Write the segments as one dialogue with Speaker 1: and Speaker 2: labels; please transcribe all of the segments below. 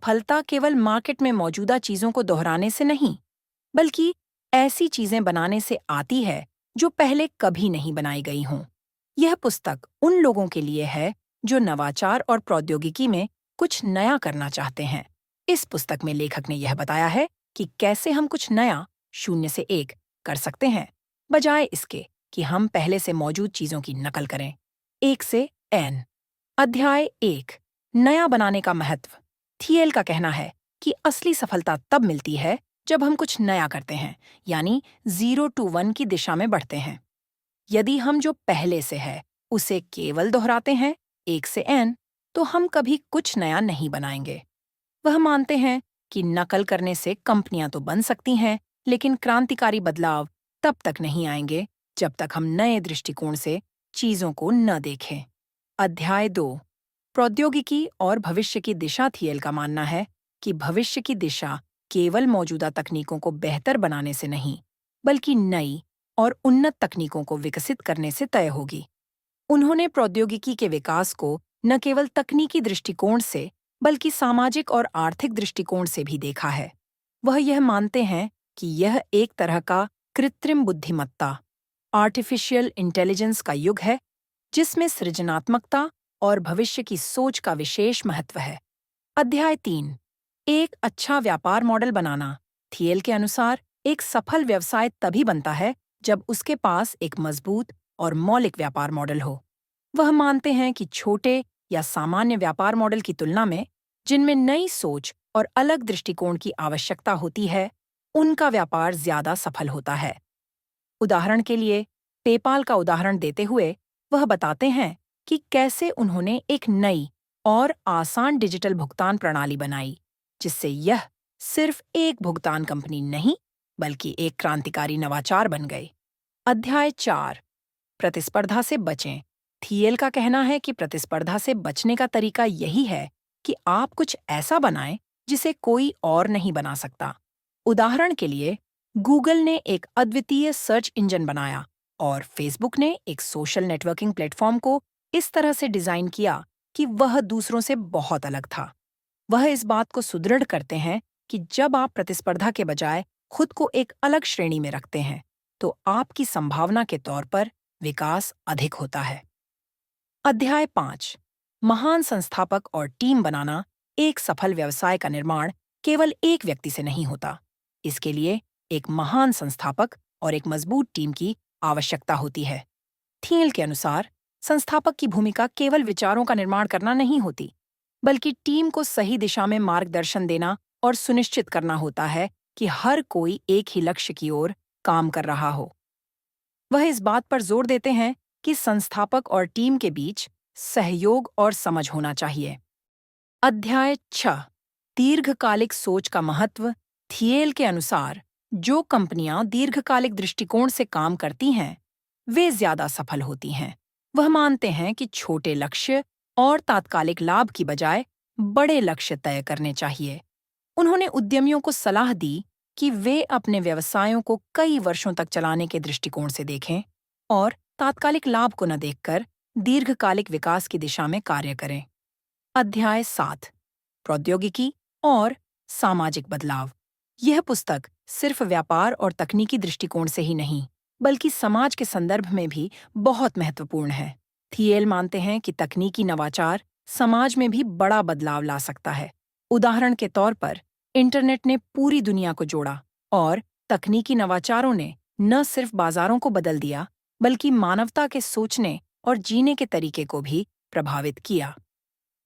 Speaker 1: फलता केवल मार्केट में मौजूदा चीजों को दोहराने से नहीं, बल्कि ऐसी चीजें बनाने से आती है जो पहले कभी नहीं बनाई गई हों। यह पुस्तक उन लोगों के लिए है जो नवाचार और प्रौद्योगिकी में कुछ नया करना चाहते हैं। इस पुस्तक में लेखक ने यह बताया है कि कैसे हम कुछ नया, शून्य से एक, कर सकते हैं, बजाय इसके कि हम पहले से मौजूद चीजों की नकल करें। 1 से N। अध्याय 1, नया बनाने का महत्व। थिएल का कहना है कि असली सफलता तब मिलती है जब हम कुछ नया करते हैं, यानी 0 to 1 की दिशा में बढ़ते हैं। यदि हम जो पहले से है उसे केवल दोहराते हैं, 1 से N, तो हम कभी कुछ नया नहीं बनाएंगे। वह मानते हैं कि नकल करने से कंपनियां तो बन सकती हैं, लेकिन क्रांतिकारी बदलाव तब तक नहीं आएंगे जब तक हम नए दृष्टिकोण से चीजों को न देखें। अध्याय 2, प्रौद्योगिकी और भविष्य की दिशा। थिएल का मानना है कि भविष्य की दिशा केवल मौजूदा तकनीकों को बेहतर बनाने से नहीं, बल्कि नई और उन्नत तकनीकों को विकसित करने से तय होगी। उन्होंने प्रौद्योगिकी के विकास को न केवल तकनीकी दृष्टिकोण से, बल्कि सामाजिक और आर्थिक दृष्टिकोण से भी देखा है। वह यह मानते हैं कि यह एक तरह का कृत्रिम बुद्धिमत्ता, आर्टिफिशियल इंटेलिजेंस का युग है, जिसमें सृजनात्मकता और भविष्य की सोच का विशेष महत्व है। अध्याय 3, एक अच्छा व्यापार मॉडल बनाना। थिएल के अनुसार एक सफल व्यवसाय तभी बनता है जब उसके पास एक मजबूत और मौलिक व्यापार मॉडल हो। वह मानते हैं कि छोटे या सामान्य व्यापार मॉडल की तुलना में, जिनमें नई सोच और अलग दृष्टिकोण की आवश्यकता होती है, उनका व्यापार ज्यादा सफल होता है। उदाहरण के लिए, पेपाल का उदाहरण देते हुए वह बताते हैं कि कैसे उन्होंने एक नई और आसान डिजिटल भुगतान प्रणाली बनाई, जिससे यह सिर्फ एक भुगतान कंपनी नहीं, बल्कि एक क्रांतिकारी नवाचार बन गई। अध्याय 4, प्रतिस्पर्धा से बचें। थिएल का कहना है कि प्रतिस्पर्धा से बचने का तरीका यही है कि आप कुछ ऐसा बनाएं जिसे कोई और नहीं बना सकता। उदाहरण के लिए, गूगल ने एक अद्वितीय सर्च इंजन बनाया और फेसबुक ने एक सोशल नेटवर्किंग प्लेटफॉर्म को इस तरह से डिजाइन किया कि वह दूसरों से बहुत अलग था। वह इस बात को सुदृढ़ करते हैं कि जब आप प्रतिस्पर्धा के बजाय खुद को एक अलग श्रेणी में रखते हैं, तो आपकी संभावना के तौर पर विकास अधिक होता है। अध्याय 5, महान संस्थापक और टीम बनाना। एक सफल व्यवसाय का निर्माण केवल एक व्यक्ति से नहीं होता। इसके लिए एक महान संस्थापक और एक मजबूत टीम की आवश्यकता होती है। थिएल के अनुसार संस्थापक की भूमिका केवल विचारों का निर्माण करना नहीं होती, बल्कि टीम को सही दिशा में मार्गदर्शन देना और सुनिश्चित करना होता है कि हर कोई एक ही लक्ष्य की ओर काम कर रहा हो। वह इस बात पर जोर देते हैं कि संस्थापक और टीम के बीच सहयोग और समझ होना चाहिए। अध्याय 6, दीर्घकालिक सोच का महत्व। थिएल के अनुसार जो कंपनियां दीर्घकालिक दृष्टिकोण से काम करती हैं, वे ज्यादा सफल होती हैं। वह मानते हैं कि छोटे लक्ष्य और तात्कालिक लाभ की बजाय बड़े लक्ष्य तय करने चाहिए। उन्होंने उद्यमियों को सलाह दी कि वे अपने व्यवसायों को कई वर्षों तक चलाने के दृष्टिकोण से देखें और तात्कालिक लाभ को न देखकर दीर्घकालिक विकास की दिशा में कार्य करें। अध्याय 7, प्रौद्योगिकी और सामाजिक बदलाव। यह पुस्तक सिर्फ व्यापार और तकनीकी दृष्टिकोण से ही नहीं, बल्कि समाज के संदर्भ में भी बहुत महत्वपूर्ण है। थिएल मानते हैं कि तकनीकी नवाचार समाज में भी बड़ा बदलाव ला सकता है। उदाहरण के तौर पर, इंटरनेट ने पूरी दुनिया को जोड़ा और तकनीकी नवाचारों ने न सिर्फ बाजारों को बदल दिया, बल्कि मानवता के सोचने और जीने के तरीके को भी प्रभावित किया।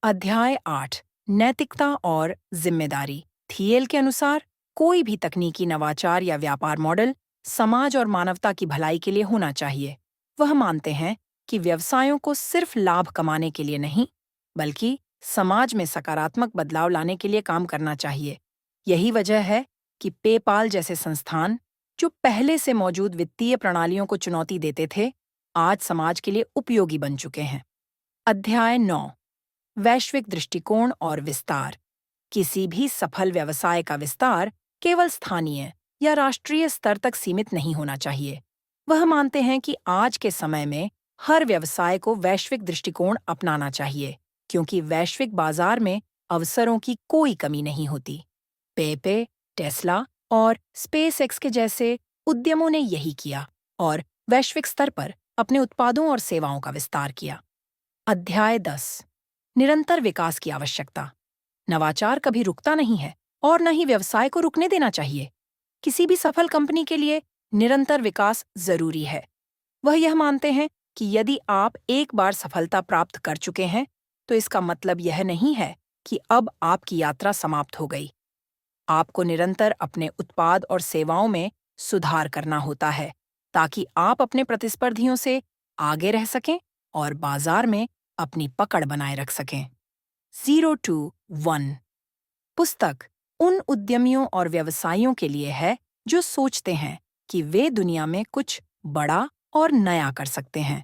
Speaker 1: अध्याय 8, नैतिकता और जिम्मेदारी। थिएल के अनुसार कोई भी तकनीकी नवाचार या व्यापार मॉडल समाज और मानवता की भलाई के लिए होना चाहिए। वह मानते हैं कि व्यवसायों को सिर्फ लाभ कमाने के लिए नहीं, बल्कि समाज में सकारात्मक बदलाव लाने के लिए काम करना चाहिए। यही वजह है कि पेपाल जैसे संस्थान, जो पहले से मौजूद वित्तीय प्रणालियों को चुनौती देते थे, आज समाज के लिए उपयोगी बन चुके हैं। अध्याय 9, वैश्विक दृष्टिकोण और विस्तार। किसी भी सफल व्यवसाय का विस्तार केवल स्थानीय या राष्ट्रीय स्तर तक सीमित नहीं होना चाहिए। वह मानते हैं कि आज के समय में हर व्यवसाय को वैश्विक दृष्टिकोण अपनाना चाहिए, क्योंकि वैश्विक बाजार में अवसरों की कोई कमी नहीं होती। पेपे, टेस्ला और स्पेसएक्स के जैसे उद्यमों ने यही किया और वैश्विक स्तर पर अपने उत्पादों और सेवाओं का विस्तार किया। अध्याय 10। निरंतर विकास की आवश्यकता। नवाचार कभी रुकता नहीं है और न ही व्यवसाय को रुकने देना चाहिए। किसी भी सफल कंपनी के लिए निरंतर विकास जरूरी है। वह यह मानते हैं कि यदि आप एक बार सफलता प्राप्त कर चुके हैं, तो इसका मतलब यह नहीं है कि अब आपकी यात्रा समाप्त हो गई। आपको निरंतर अपने उत्पाद और सेवाओं में सुधार करना होता है, ताकि आप अपने प्रतिस्पर्धियों से आगे रह सकें और बाजार में अपनी पकड़ बनाए रख सकें। 0 to 1 पुस्तक उन उद्यमियों और व्यवसायियों के लिए है जो सोचते हैं कि वे दुनिया में कुछ बड़ा और नया कर सकते हैं।